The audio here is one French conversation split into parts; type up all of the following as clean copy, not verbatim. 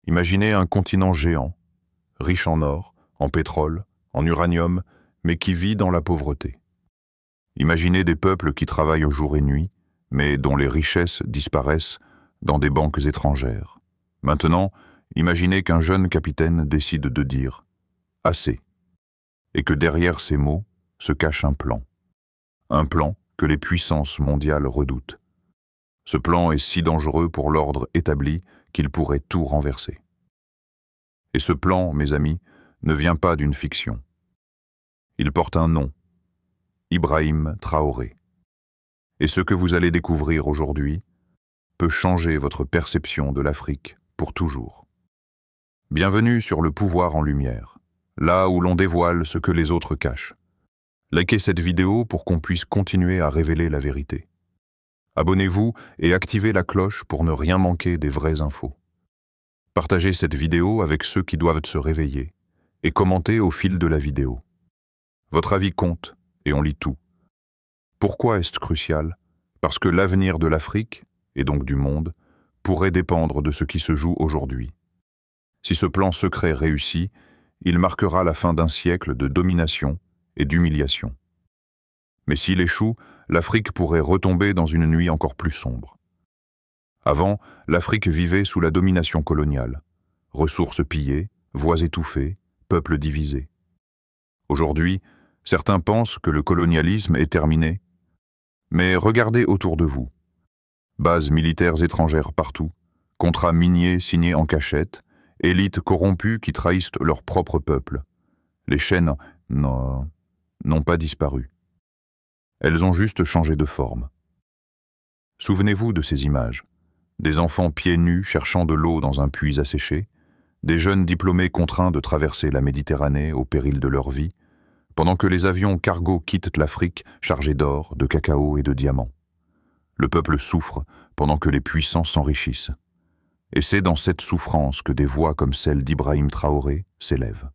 Imaginez un continent géant, riche en or, en pétrole, en uranium, mais qui vit dans la pauvreté. Imaginez des peuples qui travaillent jour et nuit, mais dont les richesses disparaissent dans des banques étrangères. Maintenant, imaginez qu'un jeune capitaine décide de dire « assez » et que derrière ces mots se cache un plan. Un plan que les puissances mondiales redoutent. Ce plan est si dangereux pour l'ordre établi qu'il pourrait tout renverser. Et ce plan, mes amis, ne vient pas d'une fiction. Il porte un nom, Ibrahim Traoré. Et ce que vous allez découvrir aujourd'hui peut changer votre perception de l'Afrique pour toujours. Bienvenue sur Le Pouvoir en Lumière, là où l'on dévoile ce que les autres cachent. Likez cette vidéo pour qu'on puisse continuer à révéler la vérité. Abonnez-vous et activez la cloche pour ne rien manquer des vraies infos. Partagez cette vidéo avec ceux qui doivent se réveiller et commentez au fil de la vidéo. Votre avis compte et on lit tout. Pourquoi est-ce crucial? Parce que l'avenir de l'Afrique, et donc du monde, pourrait dépendre de ce qui se joue aujourd'hui. Si ce plan secret réussit, il marquera la fin d'un siècle de domination et d'humiliation. Mais s'il échoue, l'Afrique pourrait retomber dans une nuit encore plus sombre. Avant, l'Afrique vivait sous la domination coloniale. Ressources pillées, voix étouffées, peuples divisés. Aujourd'hui, certains pensent que le colonialisme est terminé. Mais regardez autour de vous. Bases militaires étrangères partout, contrats miniers signés en cachette, élites corrompues qui trahissent leur propre peuple. Les chaînes n'ont pas disparu. Elles ont juste changé de forme. Souvenez-vous de ces images. Des enfants pieds nus cherchant de l'eau dans un puits asséché, des jeunes diplômés contraints de traverser la Méditerranée au péril de leur vie, pendant que les avions cargo quittent l'Afrique chargés d'or, de cacao et de diamants. Le peuple souffre pendant que les puissants s'enrichissent. Et c'est dans cette souffrance que des voix comme celle d'Ibrahim Traoré s'élèvent.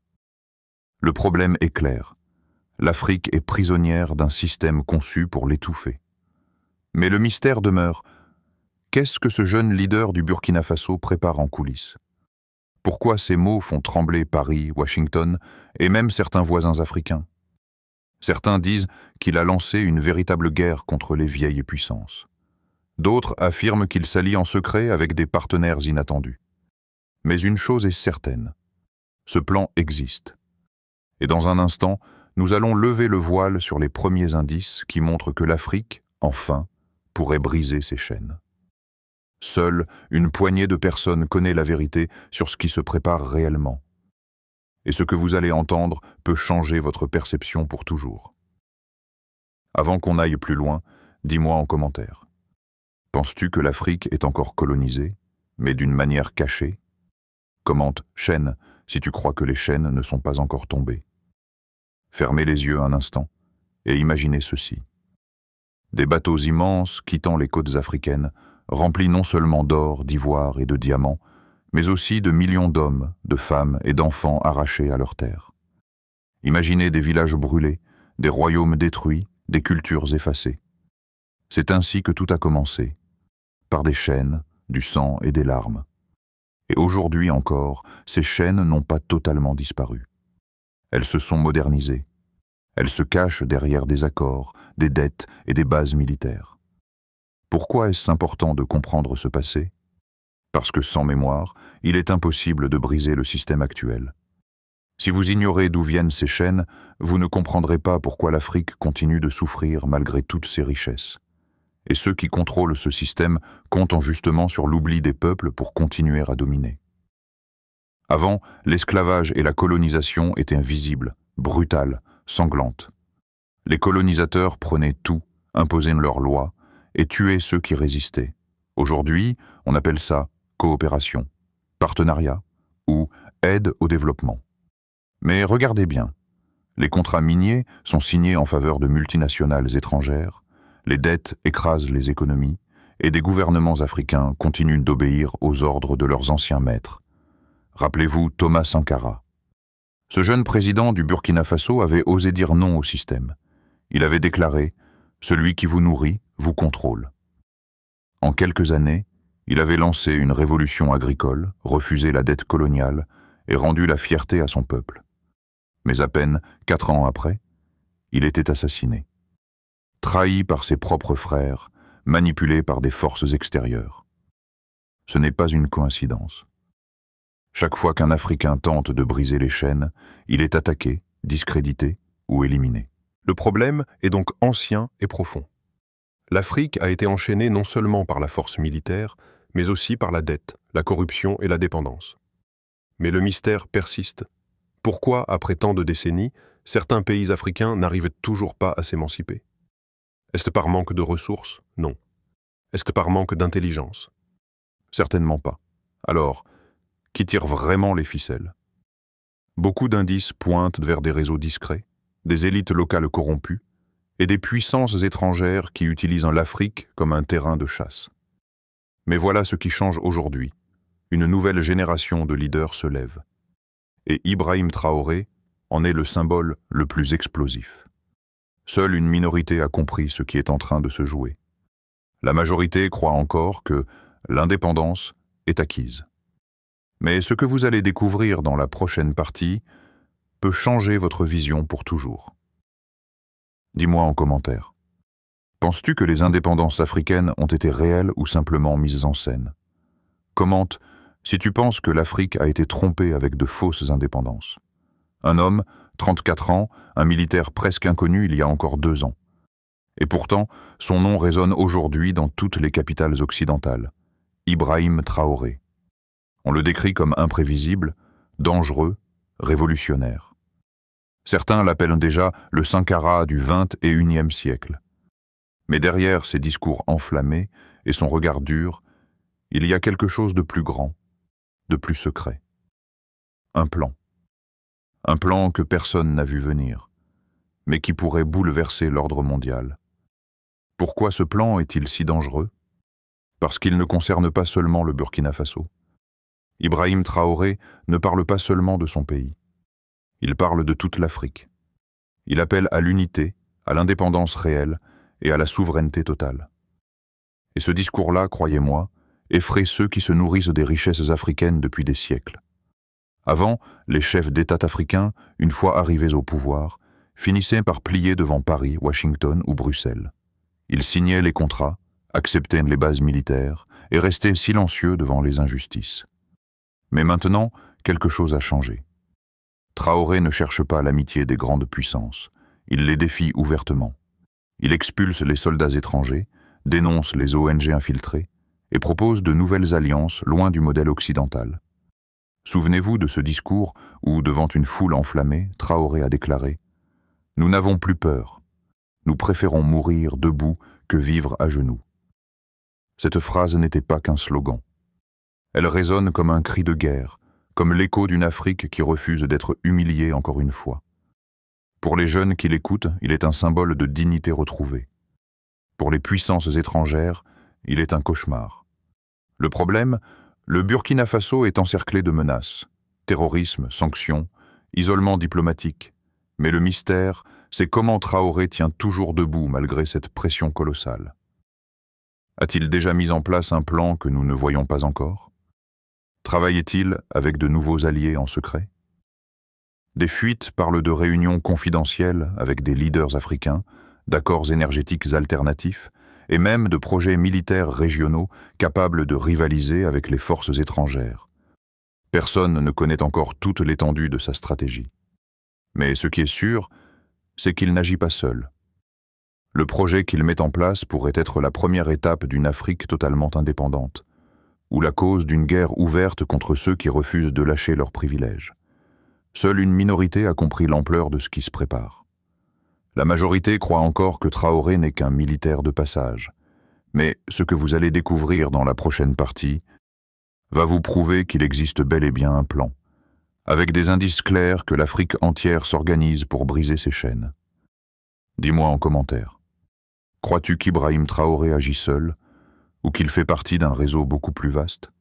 Le problème est clair. L'Afrique est prisonnière d'un système conçu pour l'étouffer. Mais le mystère demeure. Qu'est-ce que ce jeune leader du Burkina Faso prépare en coulisses? Pourquoi ces mots font trembler Paris, Washington et même certains voisins africains? Certains disent qu'il a lancé une véritable guerre contre les vieilles puissances. D'autres affirment qu'il s'allie en secret avec des partenaires inattendus. Mais une chose est certaine, ce plan existe. Et dans un instant, nous allons lever le voile sur les premiers indices qui montrent que l'Afrique, enfin, pourrait briser ses chaînes. Seule une poignée de personnes connaît la vérité sur ce qui se prépare réellement. Et ce que vous allez entendre peut changer votre perception pour toujours. Avant qu'on aille plus loin, dis-moi en commentaire. Penses-tu que l'Afrique est encore colonisée, mais d'une manière cachée? Commente « chaîne » si tu crois que les chaînes ne sont pas encore tombées. Fermez les yeux un instant et imaginez ceci. Des bateaux immenses quittant les côtes africaines, remplis non seulement d'or, d'ivoire et de diamants, mais aussi de millions d'hommes, de femmes et d'enfants arrachés à leurs terres. Imaginez des villages brûlés, des royaumes détruits, des cultures effacées. C'est ainsi que tout a commencé, par des chaînes, du sang et des larmes. Et aujourd'hui encore, ces chaînes n'ont pas totalement disparu. Elles se sont modernisées. Elles se cachent derrière des accords, des dettes et des bases militaires. Pourquoi est-ce important de comprendre ce passé? Parce que sans mémoire, il est impossible de briser le système actuel. Si vous ignorez d'où viennent ces chaînes, vous ne comprendrez pas pourquoi l'Afrique continue de souffrir malgré toutes ses richesses. Et ceux qui contrôlent ce système comptent justement sur l'oubli des peuples pour continuer à dominer. Avant, l'esclavage et la colonisation étaient visibles, brutales, sanglantes. Les colonisateurs prenaient tout, imposaient leurs lois et tuaient ceux qui résistaient. Aujourd'hui, on appelle ça coopération, partenariat ou aide au développement. Mais regardez bien, les contrats miniers sont signés en faveur de multinationales étrangères, les dettes écrasent les économies et des gouvernements africains continuent d'obéir aux ordres de leurs anciens maîtres. Rappelez-vous Thomas Sankara. Ce jeune président du Burkina Faso avait osé dire non au système. Il avait déclaré « Celui qui vous nourrit vous contrôle ». En quelques années, Il avait lancé une révolution agricole, refusé la dette coloniale et rendu la fierté à son peuple. Mais à peine 4 ans après, il était assassiné. Trahi par ses propres frères, manipulé par des forces extérieures. Ce n'est pas une coïncidence. Chaque fois qu'un Africain tente de briser les chaînes, il est attaqué, discrédité ou éliminé. Le problème est donc ancien et profond. L'Afrique a été enchaînée non seulement par la force militaire, mais aussi par la dette, la corruption et la dépendance. Mais le mystère persiste. Pourquoi, après tant de décennies, certains pays africains n'arrivent toujours pas à s'émanciper? Est-ce par manque de ressources? Non. Est-ce par manque d'intelligence? Certainement pas. Alors, qui tire vraiment les ficelles? Beaucoup d'indices pointent vers des réseaux discrets, des élites locales corrompues et des puissances étrangères qui utilisent l'Afrique comme un terrain de chasse. Mais voilà ce qui change aujourd'hui. Une nouvelle génération de leaders se lève. Et Ibrahim Traoré en est le symbole le plus explosif. Seule une minorité a compris ce qui est en train de se jouer. La majorité croit encore que l'indépendance est acquise. Mais ce que vous allez découvrir dans la prochaine partie peut changer votre vision pour toujours. Dis-moi en commentaire. Penses-tu que les indépendances africaines ont été réelles ou simplement mises en scène? Commente si tu penses que l'Afrique a été trompée avec de fausses indépendances. Un homme, 34 ans, un militaire presque inconnu il y a encore 2 ans. Et pourtant, son nom résonne aujourd'hui dans toutes les capitales occidentales. Ibrahim Traoré. On le décrit comme imprévisible, dangereux, révolutionnaire. Certains l'appellent déjà le Sankara du XXIe siècle. Mais derrière ses discours enflammés et son regard dur, il y a quelque chose de plus grand, de plus secret. Un plan. Un plan que personne n'a vu venir, mais qui pourrait bouleverser l'ordre mondial. Pourquoi ce plan est-il si dangereux? Parce qu'il ne concerne pas seulement le Burkina Faso. Ibrahim Traoré ne parle pas seulement de son pays. Il parle de toute l'Afrique. Il appelle à l'unité, à l'indépendance réelle et à la souveraineté totale. Et ce discours-là, croyez-moi, effraie ceux qui se nourrissent des richesses africaines depuis des siècles. Avant, les chefs d'État africains, une fois arrivés au pouvoir, finissaient par plier devant Paris, Washington ou Bruxelles. Ils signaient les contrats, acceptaient les bases militaires et restaient silencieux devant les injustices. Mais maintenant, quelque chose a changé. Traoré ne cherche pas l'amitié des grandes puissances, il les défie ouvertement. Il expulse les soldats étrangers, dénonce les ONG infiltrées et propose de nouvelles alliances loin du modèle occidental. Souvenez-vous de ce discours où, devant une foule enflammée, Traoré a déclaré « Nous n'avons plus peur. Nous préférons mourir debout que vivre à genoux. » Cette phrase n'était pas qu'un slogan. Elle résonne comme un cri de guerre, comme l'écho d'une Afrique qui refuse d'être humiliée encore une fois. Pour les jeunes qui l'écoutent, il est un symbole de dignité retrouvée. Pour les puissances étrangères, il est un cauchemar. Le problème, le Burkina Faso est encerclé de menaces. Terrorisme, sanctions, isolement diplomatique. Mais le mystère, c'est comment Traoré tient toujours debout malgré cette pression colossale. A-t-il déjà mis en place un plan que nous ne voyons pas encore? Travaillait-il avec de nouveaux alliés en secret? Des fuites parlent de réunions confidentielles avec des leaders africains, d'accords énergétiques alternatifs et même de projets militaires régionaux capables de rivaliser avec les forces étrangères. Personne ne connaît encore toute l'étendue de sa stratégie. Mais ce qui est sûr, c'est qu'il n'agit pas seul. Le projet qu'il met en place pourrait être la première étape d'une Afrique totalement indépendante, ou la cause d'une guerre ouverte contre ceux qui refusent de lâcher leurs privilèges. Seule une minorité a compris l'ampleur de ce qui se prépare. La majorité croit encore que Traoré n'est qu'un militaire de passage. Mais ce que vous allez découvrir dans la prochaine partie va vous prouver qu'il existe bel et bien un plan, avec des indices clairs que l'Afrique entière s'organise pour briser ses chaînes. Dis-moi en commentaire. Crois-tu qu'Ibrahim Traoré agit seul, ou qu'il fait partie d'un réseau beaucoup plus vaste?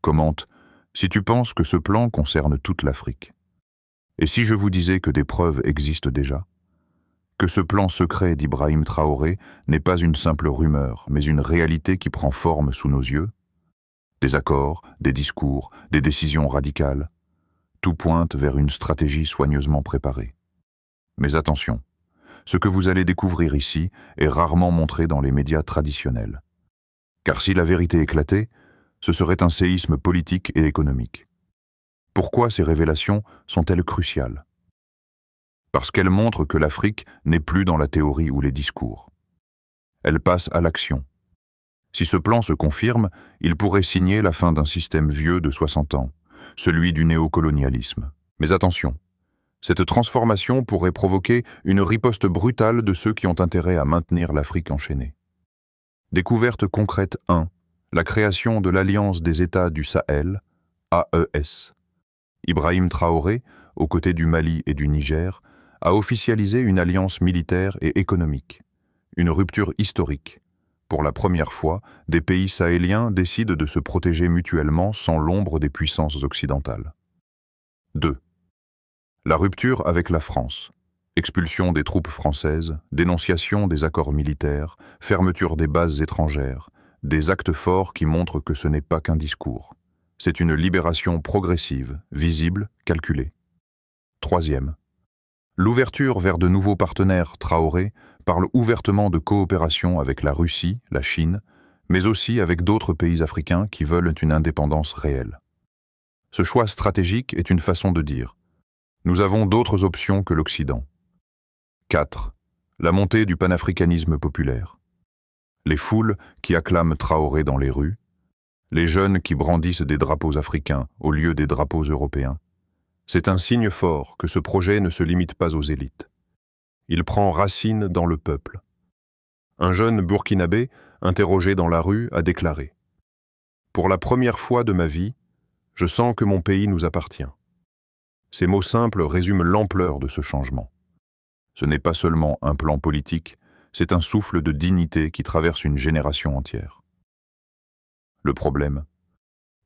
Commente si tu penses que ce plan concerne toute l'Afrique. Et si je vous disais que des preuves existent déjà? Que ce plan secret d'Ibrahim Traoré n'est pas une simple rumeur, mais une réalité qui prend forme sous nos yeux? Des accords, des discours, des décisions radicales, tout pointe vers une stratégie soigneusement préparée. Mais attention, ce que vous allez découvrir ici est rarement montré dans les médias traditionnels. Car si la vérité éclatait, ce serait un séisme politique et économique. Pourquoi ces révélations sont-elles cruciales? Parce qu'elles montrent que l'Afrique n'est plus dans la théorie ou les discours. Elle passe à l'action. Si ce plan se confirme, il pourrait signer la fin d'un système vieux de 60 ans, celui du néocolonialisme. Mais attention, cette transformation pourrait provoquer une riposte brutale de ceux qui ont intérêt à maintenir l'Afrique enchaînée. Découverte concrète 1. La création de l'Alliance des États du Sahel, AES. Ibrahim Traoré, aux côtés du Mali et du Niger, a officialisé une alliance militaire et économique. Une rupture historique. Pour la première fois, des pays sahéliens décident de se protéger mutuellement sans l'ombre des puissances occidentales. 2. La rupture avec la France. Expulsion des troupes françaises, dénonciation des accords militaires, fermeture des bases étrangères, des actes forts qui montrent que ce n'est pas qu'un discours. C'est une libération progressive, visible, calculée. 3. L'ouverture vers de nouveaux partenaires. Traoré parle ouvertement de coopération avec la Russie, la Chine, mais aussi avec d'autres pays africains qui veulent une indépendance réelle. Ce choix stratégique est une façon de dire « Nous avons d'autres options que l'Occident ». 4. La montée du panafricanisme populaire. Les foules qui acclament Traoré dans les rues, les jeunes qui brandissent des drapeaux africains au lieu des drapeaux européens. C'est un signe fort que ce projet ne se limite pas aux élites. Il prend racine dans le peuple. Un jeune burkinabé, interrogé dans la rue, a déclaré « Pour la première fois de ma vie, je sens que mon pays nous appartient ». Ces mots simples résument l'ampleur de ce changement. Ce n'est pas seulement un plan politique, c'est un souffle de dignité qui traverse une génération entière. Le problème,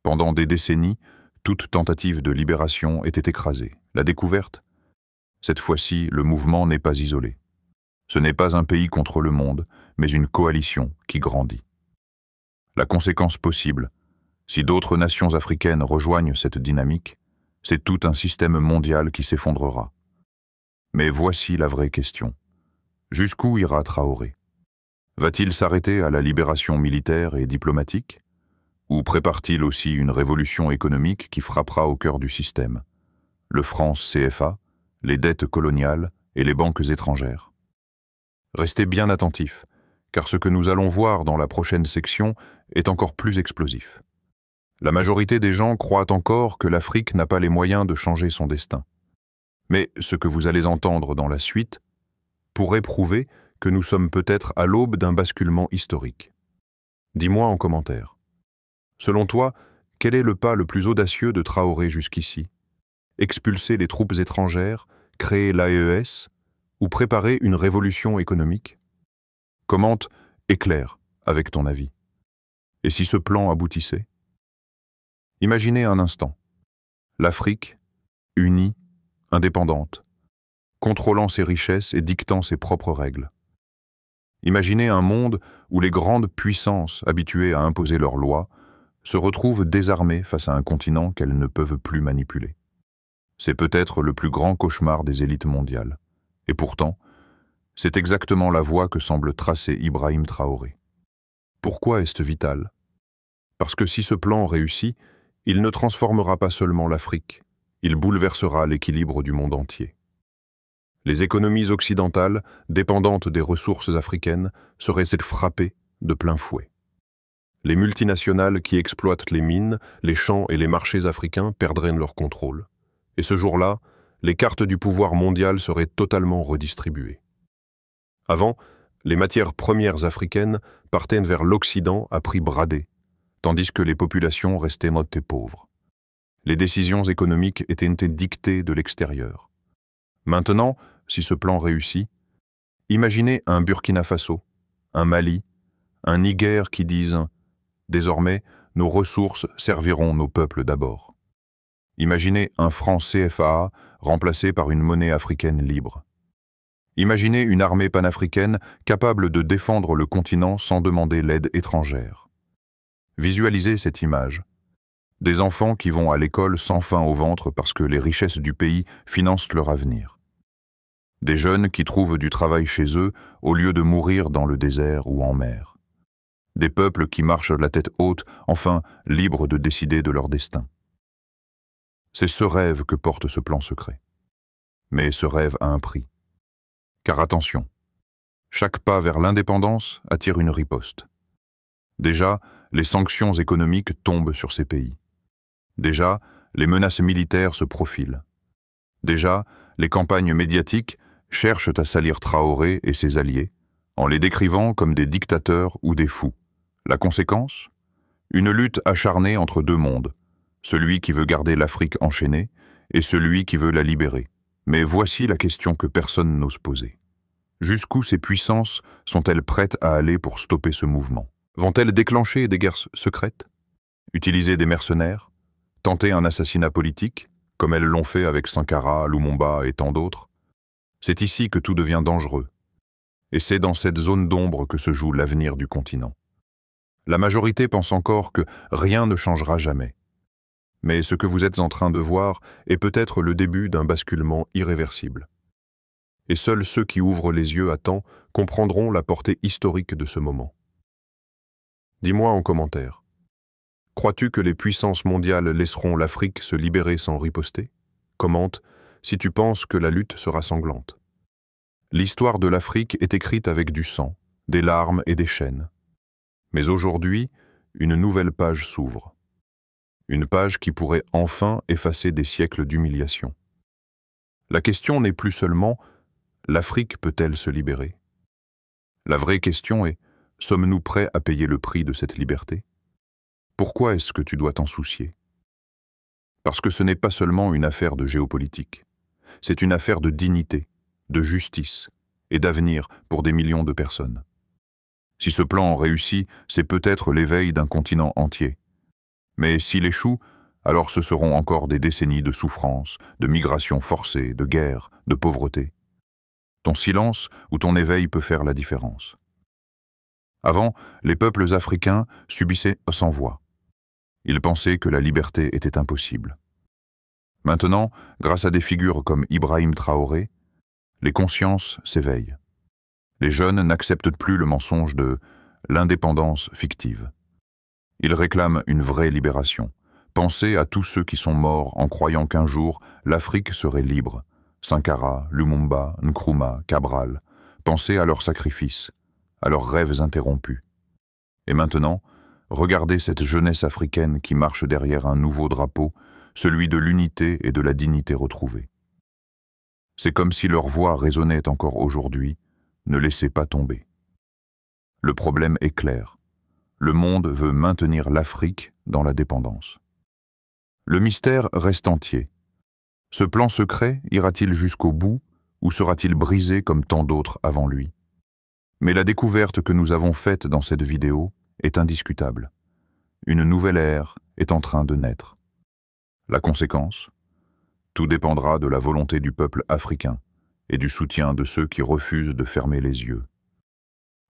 pendant des décennies, toute tentative de libération était écrasée. La découverte? Cette fois-ci, le mouvement n'est pas isolé. Ce n'est pas un pays contre le monde, mais une coalition qui grandit. La conséquence possible, si d'autres nations africaines rejoignent cette dynamique, c'est tout un système mondial qui s'effondrera. Mais voici la vraie question. Jusqu'où ira Traoré? Va-t-il s'arrêter à la libération militaire et diplomatique? Ou prépare-t-il aussi une révolution économique qui frappera au cœur du système? Le franc CFA, les dettes coloniales et les banques étrangères. Restez bien attentifs, car ce que nous allons voir dans la prochaine section est encore plus explosif. La majorité des gens croient encore que l'Afrique n'a pas les moyens de changer son destin. Mais ce que vous allez entendre dans la suite pourrait prouver que nous sommes peut-être à l'aube d'un basculement historique. Dis-moi en commentaire. Selon toi, quel est le pas le plus audacieux de Traoré jusqu'ici? Expulser les troupes étrangères, créer l'AES ou préparer une révolution économique? Commente, éclaire avec ton avis. Et si ce plan aboutissait? Imaginez un instant. L'Afrique, unie, indépendante, contrôlant ses richesses et dictant ses propres règles. Imaginez un monde où les grandes puissances habituées à imposer leurs lois se retrouvent désarmées face à un continent qu'elles ne peuvent plus manipuler. C'est peut-être le plus grand cauchemar des élites mondiales. Et pourtant, c'est exactement la voie que semble tracer Ibrahim Traoré. Pourquoi est-ce vital? Parce que si ce plan réussit, il ne transformera pas seulement l'Afrique, il bouleversera l'équilibre du monde entier. Les économies occidentales, dépendantes des ressources africaines, seraient frappées de plein fouet. Les multinationales qui exploitent les mines, les champs et les marchés africains perdraient leur contrôle. Et ce jour-là, les cartes du pouvoir mondial seraient totalement redistribuées. Avant, les matières premières africaines partaient vers l'Occident à prix bradé, tandis que les populations restaient mottes et pauvres. Les décisions économiques étaient dictées de l'extérieur. Maintenant, si ce plan réussit, imaginez un Burkina Faso, un Mali, un Niger qui disent « Désormais, nos ressources serviront nos peuples d'abord ». Imaginez un franc CFA remplacé par une monnaie africaine libre. Imaginez une armée panafricaine capable de défendre le continent sans demander l'aide étrangère. Visualisez cette image. Des enfants qui vont à l'école sans faim au ventre parce que les richesses du pays financent leur avenir. Des jeunes qui trouvent du travail chez eux au lieu de mourir dans le désert ou en mer. Des peuples qui marchent la tête haute, enfin libres de décider de leur destin. C'est ce rêve que porte ce plan secret. Mais ce rêve a un prix. Car attention, chaque pas vers l'indépendance attire une riposte. Déjà, les sanctions économiques tombent sur ces pays. Déjà, les menaces militaires se profilent. Déjà, les campagnes médiatiques cherchent à salir Traoré et ses alliés, en les décrivant comme des dictateurs ou des fous. La conséquence? Une lutte acharnée entre deux mondes, celui qui veut garder l'Afrique enchaînée et celui qui veut la libérer. Mais voici la question que personne n'ose poser. Jusqu'où ces puissances sont-elles prêtes à aller pour stopper ce mouvement? Vont-elles déclencher des guerres secrètes? Utiliser des mercenaires? Tenter un assassinat politique, comme elles l'ont fait avec Sankara, Lumumba et tant d'autres? C'est ici que tout devient dangereux. Et c'est dans cette zone d'ombre que se joue l'avenir du continent. La majorité pense encore que rien ne changera jamais. Mais ce que vous êtes en train de voir est peut-être le début d'un basculement irréversible. Et seuls ceux qui ouvrent les yeux à temps comprendront la portée historique de ce moment. Dis-moi en commentaire. Crois-tu que les puissances mondiales laisseront l'Afrique se libérer sans riposter? Commente si tu penses que la lutte sera sanglante. L'histoire de l'Afrique est écrite avec du sang, des larmes et des chaînes. Mais aujourd'hui, une nouvelle page s'ouvre. Une page qui pourrait enfin effacer des siècles d'humiliation. La question n'est plus seulement « l'Afrique peut-elle se libérer ?» La vraie question est « sommes-nous prêts à payer le prix de cette liberté ?» Pourquoi est-ce que tu dois t'en soucier? Parce que ce n'est pas seulement une affaire de géopolitique. C'est une affaire de dignité, de justice et d'avenir pour des millions de personnes. Si ce plan réussit, c'est peut-être l'éveil d'un continent entier. Mais s'il échoue, alors ce seront encore des décennies de souffrance, de migration forcée, de guerre, de pauvreté. Ton silence ou ton éveil peut faire la différence. Avant, les peuples africains subissaient sans voix. Ils pensaient que la liberté était impossible. Maintenant, grâce à des figures comme Ibrahim Traoré, les consciences s'éveillent. Les jeunes n'acceptent plus le mensonge de l'indépendance fictive. Ils réclament une vraie libération. Pensez à tous ceux qui sont morts en croyant qu'un jour l'Afrique serait libre. Sankara, Lumumba, Nkrumah, Cabral. Pensez à leurs sacrifices, à leurs rêves interrompus. Et maintenant, regardez cette jeunesse africaine qui marche derrière un nouveau drapeau, celui de l'unité et de la dignité retrouvée. C'est comme si leur voix résonnait encore aujourd'hui, ne laissez pas tomber. Le problème est clair. Le monde veut maintenir l'Afrique dans la dépendance. Le mystère reste entier. Ce plan secret ira-t-il jusqu'au bout ou sera-t-il brisé comme tant d'autres avant lui? Mais la découverte que nous avons faite dans cette vidéo est indiscutable. Une nouvelle ère est en train de naître. La conséquence? Tout dépendra de la volonté du peuple africain et du soutien de ceux qui refusent de fermer les yeux.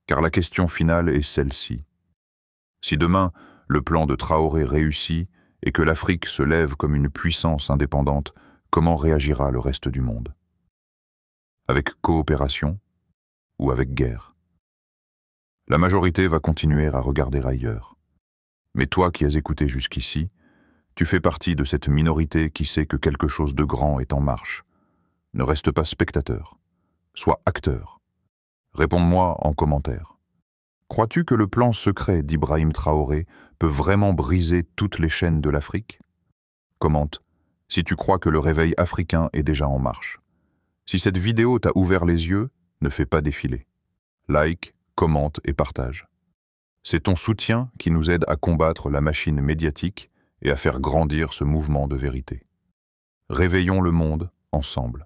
Car la question finale est celle-ci. Si demain, le plan de Traoré réussit et que l'Afrique se lève comme une puissance indépendante, comment réagira le reste du monde? Avec coopération ou avec guerre? La majorité va continuer à regarder ailleurs. Mais toi qui as écouté jusqu'ici, tu fais partie de cette minorité qui sait que quelque chose de grand est en marche. Ne reste pas spectateur, sois acteur. Réponds-moi en commentaire. Crois-tu que le plan secret d'Ibrahim Traoré peut vraiment briser toutes les chaînes de l'Afrique? Commente si tu crois que le réveil africain est déjà en marche. Si cette vidéo t'a ouvert les yeux, ne fais pas défiler. Like, commente et partage. C'est ton soutien qui nous aide à combattre la machine médiatique et à faire grandir ce mouvement de vérité. Réveillons le monde ensemble.